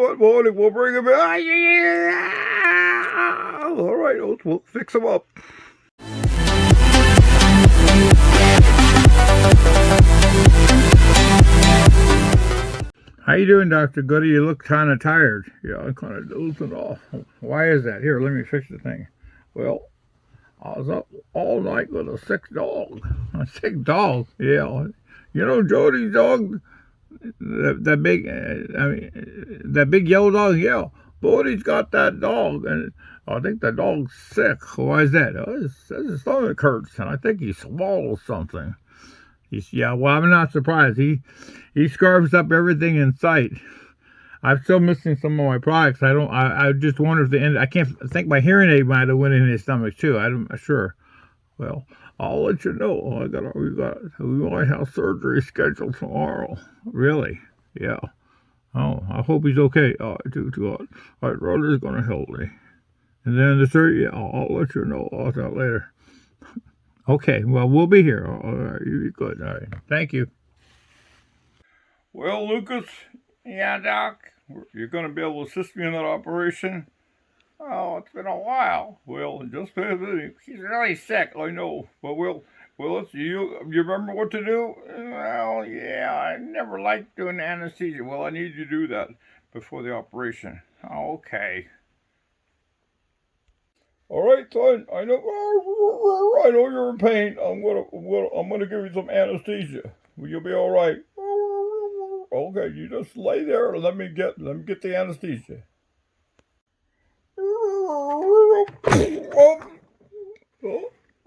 what, Wally? We'll bring him in. All right, we'll fix him up. How you doing, Dr. Goody? You look kind of tired. Yeah, I'm kind of dozing off. Why is that? Here, let me fix the thing. Well, I was up all night with a sick dog. A sick dog? Yeah. You know Jody's dog? That big, that big yellow dog? Yeah. Bodie's got that dog, and I think the dog's sick. Why is that? Oh, his stomach hurts, and I think he swallowed something. Yeah, well, I'm not surprised. He scarfs up everything in sight. I'm still missing some of my products. I just wonder if I think my hearing aid might have went in his stomach too. I'm not sure. Well, I'll let you know. We might have surgery scheduled tomorrow. Really? Yeah. Oh, I hope he's okay. Oh, my brother's gonna help me. And then the surgery, yeah, I'll let you know. I'll talk later. Okay, well, we'll be here. All right, you be good. All right, thank you. Well, Lucas. Yeah, Doc. You're going to be able to assist me in that operation? Oh, it's been a while. Well, just he's really sick. I know, but let's. You remember what to do? Well, yeah, I never liked doing anesthesia. Well, I need you to do that before the operation. Okay. All right, son. I know you're in pain. I'm gonna give you some anesthesia. You'll be all right. Okay, you just lay there and let me get the anesthesia.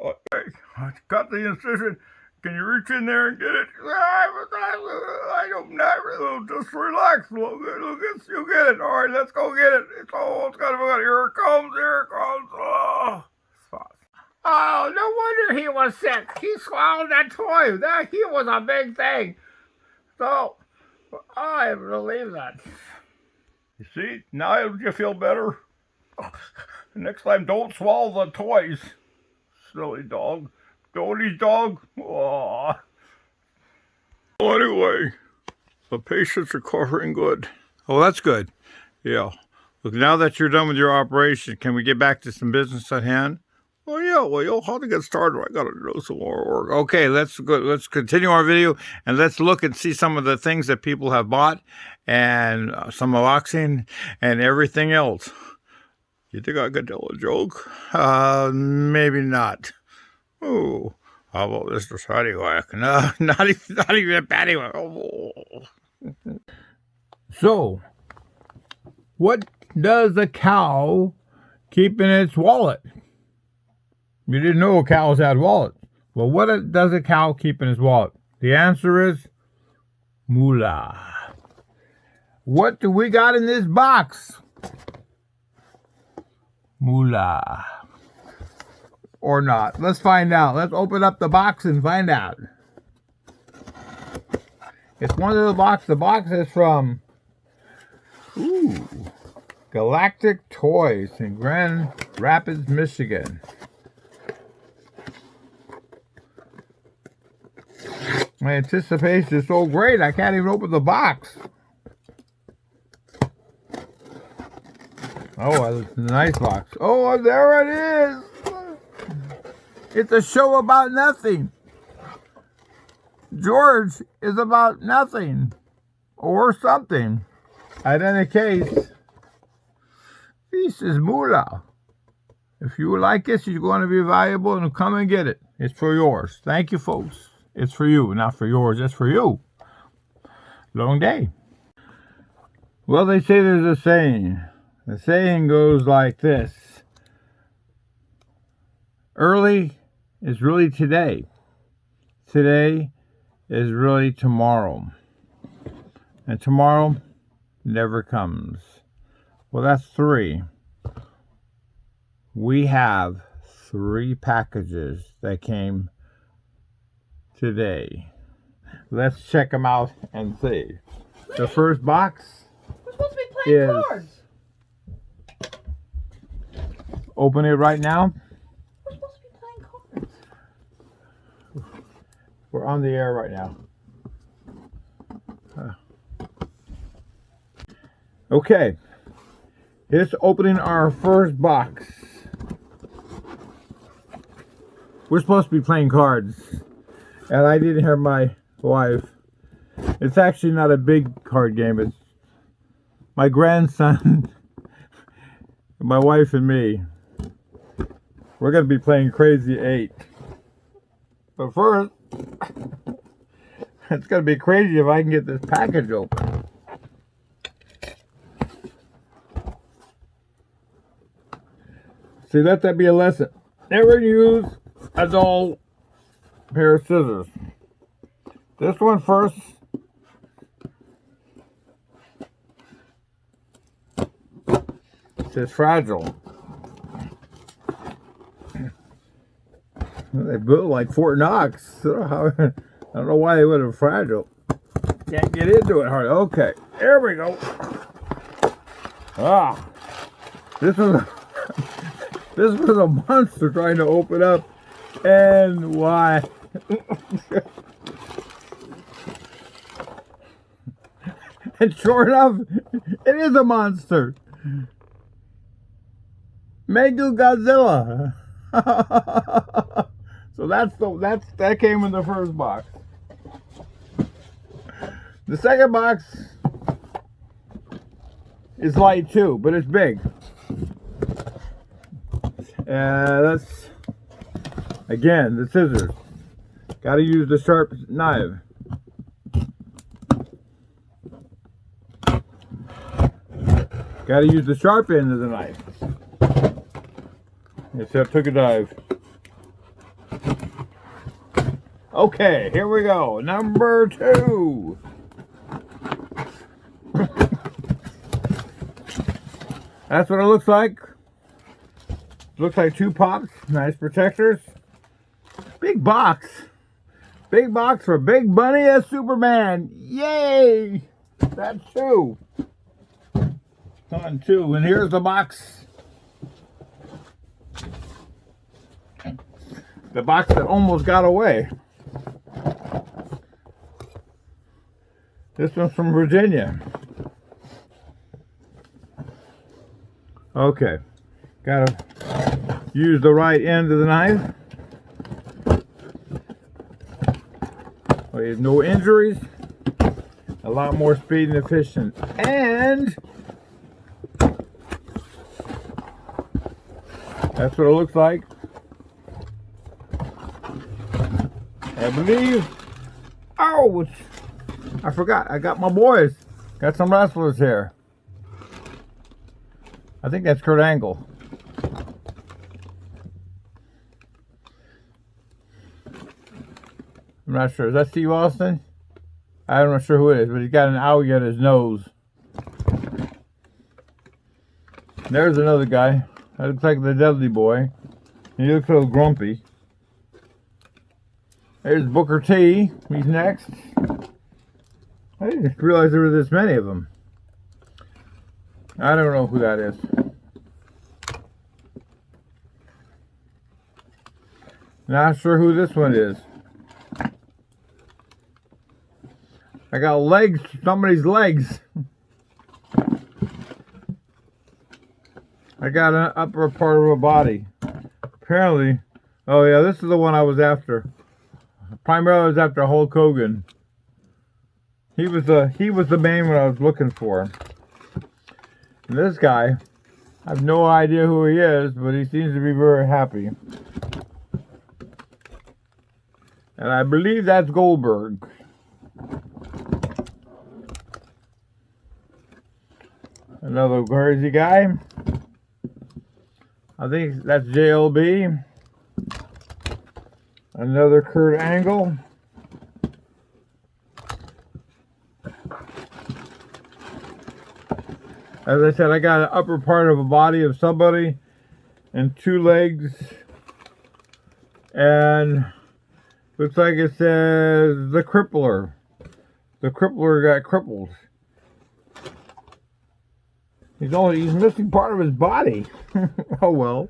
Okay, I got the incision. Can you reach in there and get it? I don't know. Just relax. Lucas, you get it. All right, let's go get it. It's almost got to be. Here it comes. Oh, no wonder he was sick. He swallowed that toy. He was a big thing. So, I believe that. You see, now you feel better? Next time, don't swallow the toys. Silly dog. Doty's dog? Aww. Well, anyway, the patient's recovering good. Oh, that's good. Yeah. Look, now that you're done with your operation, can we get back to some business at hand? Oh, yeah. Well, you'll have to get started. I got to do some more work. Okay, let's go. Let's continue our video, and let's look and see some of the things that people have bought, and some unboxing, and everything else. You think I could tell a joke? Maybe not. Oh, how about this paddywhack? No, not even a paddywhack. Oh. So, what does a cow keep in its wallet? You didn't know cows had wallets. Well, what does a cow keep in its wallet? The answer is moolah. What do we got in this box? Moolah. Or not. Let's find out. Let's open up the box and find out. It's one of the boxes. The box is from Galactic Toys in Grand Rapids, Michigan. My anticipation is so great, I can't even open the box. Oh, it's a nice box. Oh, there it is. It's a show about nothing. George is about nothing. Or something. In any case, this is moolah. If you like this, you're going to be valuable, and come and get it. It's for yours. Thank you, folks. It's for you, not for yours. It's for you. Long day. Well, they say there's a saying. The saying goes like this. Early is really today. Today is really tomorrow. And tomorrow never comes. Well, that's 3. We have 3 packages that came today. Let's check them out and see. The first box We're supposed to be playing cards. Open it right now. We're supposed to be playing cards. We're on the air right now. Okay, here's opening our first box. We're supposed to be playing cards, and I didn't hear my wife. It's actually not a big card game. It's my grandson, my wife, and me. We're going to be playing Crazy 8. But first, it's going to be crazy if I can get this package open. See, let that be a lesson. Never use a dull pair of scissors. This one first. It says fragile. They built like Fort Knox. I don't know why they would have fragile. Can't get into it hard. Okay, there we go. Ah, this was a monster trying to open up, and why? And sure enough, it is a monster. Megu Godzilla. So that came in the first box. The second box is light too, but it's big. That's again the scissors. Got to use the sharp knife. Got to use the sharp end of the knife. Yes, I took a dive. Okay, here we go. Number 2. That's what it looks like. Looks like 2 pops. Nice protectors. Big box. Big box for Big Bunny as Superman. Yay! That's 2. On 2. And here's the box. The box that almost got away. This one's from Virginia. Okay. Gotta use the right end of the knife. No injuries. A lot more speed and efficient. And that's what it looks like. I believe. Oh, I forgot. I got my boys. Got some wrestlers here. I think that's Kurt Angle. I'm not sure. Is that Steve Austin? I'm not sure who it is, but he's got an owl at his nose. There's another guy. That looks like the Dudley Boy. He looks a little grumpy. There's Booker T. He's next. I didn't realize there were this many of them. I don't know who that is. Not sure who this one is. I got legs, somebody's legs. I got an upper part of a body. Apparently, oh yeah, this is the one I was after. Primarily I was after Hulk Hogan. He was the main one I was looking for. And this guy, I have no idea who he is, but he seems to be very happy. And I believe that's Goldberg. Another crazy guy. I think that's JLB. Another Kurt Angle. As I said, I got an upper part of a body of somebody and 2 legs. And looks like it says the Crippler. The Crippler got crippled. He's missing part of his body. Oh well.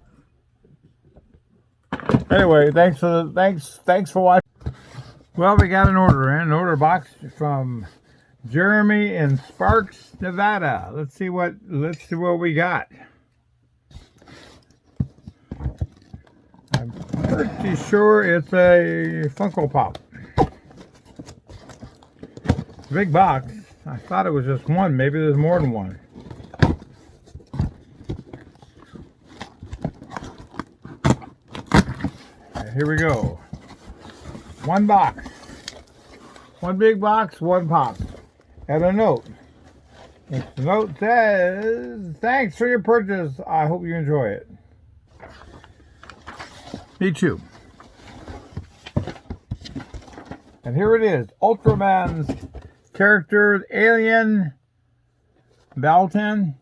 Anyway, thanks for watching. Well, we got an order box from Jeremy in Sparks, Nevada. Let's see what we got. I'm pretty sure it's a Funko Pop. Big box. I thought it was just one. Maybe there's more than one. Right, here we go. One box. One big box, one pop. And a note. The note says, "Thanks for your purchase. I hope you enjoy it." Me too. And here it is. Ultraman's character, Alien Baltan.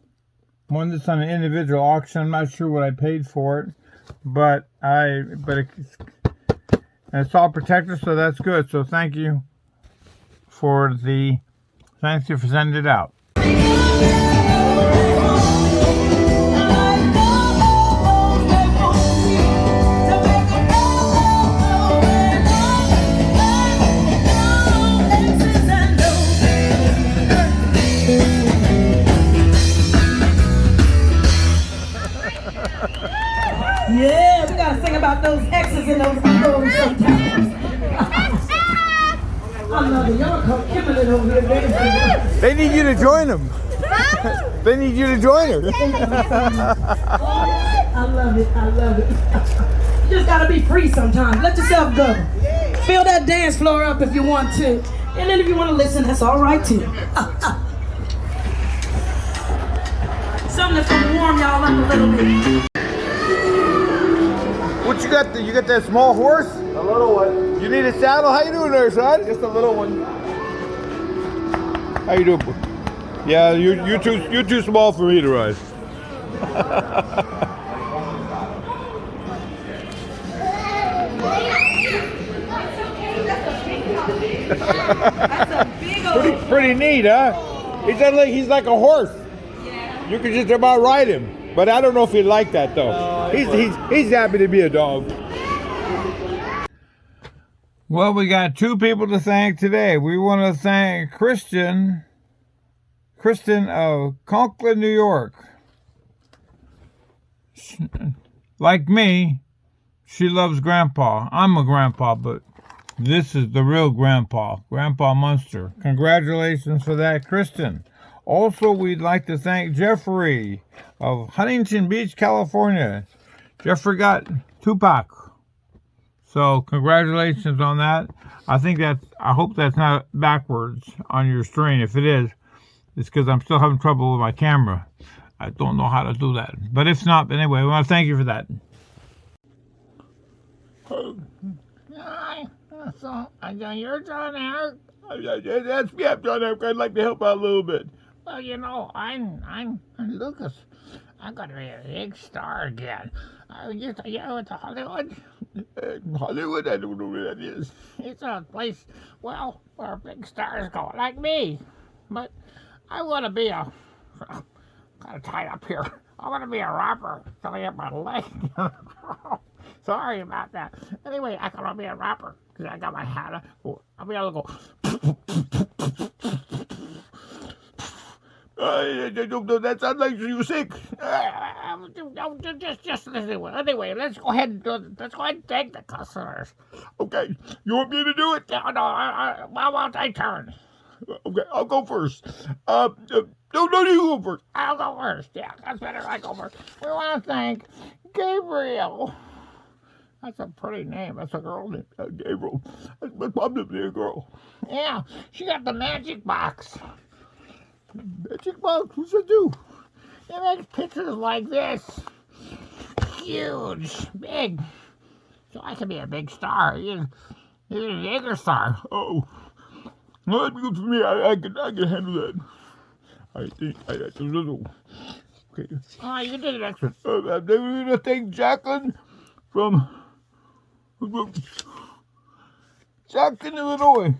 One that's on an individual auction. I'm not sure what I paid for it. But it's all protected, so that's good. So thank you for sending it out. Yeah, we gotta sing about those X's and those O's sometimes. I love it. Y'all killing it over here, baby. They need you to join them. They need you to join her. I love it. I love it. You just gotta be free sometimes. Let yourself go. Fill that dance floor up if you want to. And then if you want to listen, that's all right too. Something that's gonna warm y'all up a little bit. What you got? You got that small horse? A little one. You need a saddle? How you doing there, son? Just a little one. How you doing? Yeah, you're too small for me to ride. That's a big old. Pretty neat, huh? He's like a horse. Yeah. You can just about ride him. But I don't know if he'd like that though. He's happy to be a dog. Well, we got two people to thank today. We want to thank Kristen of Conklin, New York. Like me, she loves Grandpa. I'm a grandpa, but this is the real Grandpa Munster. Congratulations for that, Kristen. Also, we'd like to thank Jeffrey of Huntington Beach, California. Jeffrey got Tupac. So congratulations on that. I hope that's not backwards on your screen. If it is, it's because I'm still having trouble with my camera. I don't know how to do that. But if not, anyway, we want to thank you for that. Hi, so you're John Eric? That's me, I'm John Eric. I'd like to help out a little bit. Well, you know, I'm Lucas. I'm gonna be a big star again. You went to Hollywood? Hollywood, I don't know where that is. It's a place, well, where big stars go, like me. But I want to be kind of tied up here. I want to be a rapper. Filling up my leg. Sorry about that. Anyway, I want to be a rapper because I got my hat on. I'll be able to go. That sounds like you're sick. Just listen. Anyway, let's go ahead and thank the customers. Okay, you want me to do it? No, why won't I turn? Okay, I'll go first. No, you go first. I'll go first. Yeah, that's better. I go first. We want to thank Gabriel. That's a pretty name. That's a girl name. Gabriel. That's probably a girl. Yeah, she got the magic box. Magic box? What's that do? It makes pictures like this. Huge. Big. So I can be a big star. You're a bigger star. Oh. Well, that'd be good for me. I can handle that. I think that's a little. Okay. Oh, you did it excellent. We're going to thank Jacqueline from Jackson, Illinois.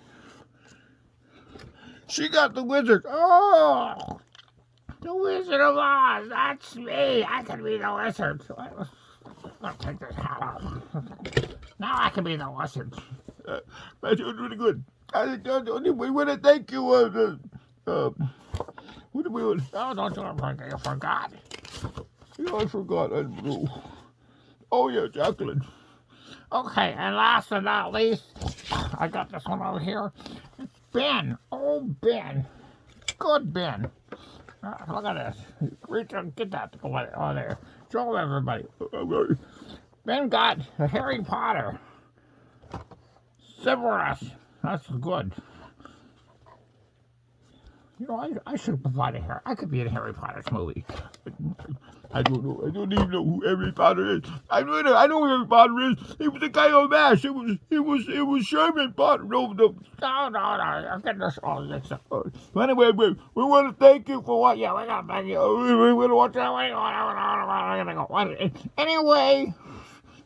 She got the wizard. Oh, the Wizard of Oz. That's me. I can be the wizard. I'll take this hat off. Now I can be the wizard. That was really good. We want to thank you. What do we want? Oh, don't do it like you forgot. Yeah, I forgot. Oh, yeah, Jacqueline. Okay, and last but not least, I got this one over here. It's Ben. Oh, Ben. Good Ben. Look at this. Reach out, get that on there. Show everybody. Ben got the Harry Potter. Severus. That's good. You know, I should provide a hair. I could be in a Harry Potter movie. I don't know. I don't even know who Harry Potter is. I know who Harry Potter is. He was the guy on MASH. It was Sherman Potter. No. No. I'm getting this all mixed up. So anyway, we want to thank you for what. Yeah, we got to thank you. We want to watch that. Anyway,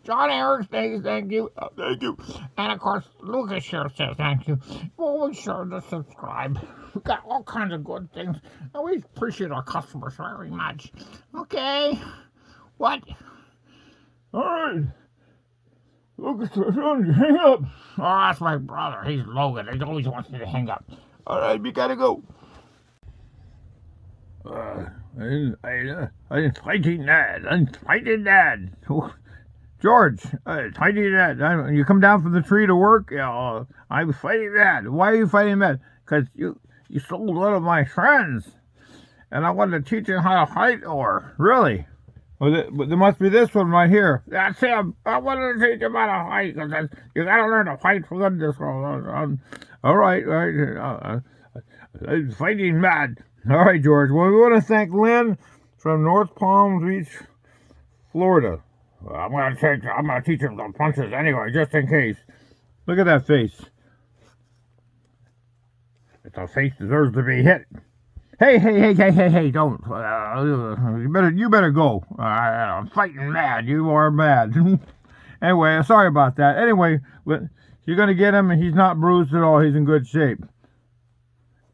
John Eric says thank you. Thank you. And of course, Lucas here says thank you. Always sure to subscribe. We got all kinds of good things. And we appreciate our customers very much. Okay. What? All right. Lucas, hang up. Oh, that's my brother. He's Logan. He always wants me to hang up. All right, we gotta go. I'm fighting that. George, fighting that. You come down from the tree to work? Yeah, I was fighting that. Why are you fighting that? Because you stole one of my friends. And I wanted to teach him how to fight, or really? Well, there must be this one right here. That's him. I wanted to teach him how to fight, because you got to learn to fight for goodness. All right. I'm fighting mad. All right, George. Well, we want to thank Lynn from North Palm Beach, Florida. I'm gonna teach him the punches anyway, just in case. Look at that face. The face deserves to be hit. Hey! Don't. You better go. I'm fighting mad. You are mad. Anyway, sorry about that. Anyway, you're gonna get him, and he's not bruised at all. He's in good shape.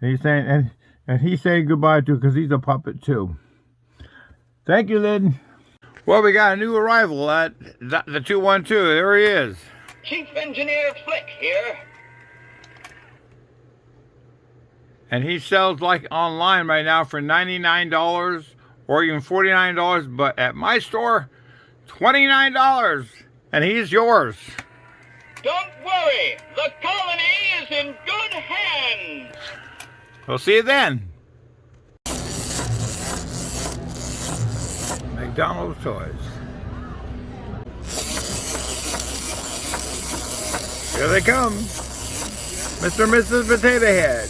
And he's saying, and he's saying goodbye to, because he's a puppet too. Thank you, Lynn. Well, we got a new arrival at the 212. There he is. Chief Engineer Flick here. And he sells like online right now for $99 or even $49, but at my store, $29. And he's yours. Don't worry, the colony is in good hands. We'll see you then. McDonald's toys. Here they come. Mr. and Mrs. Potato Head.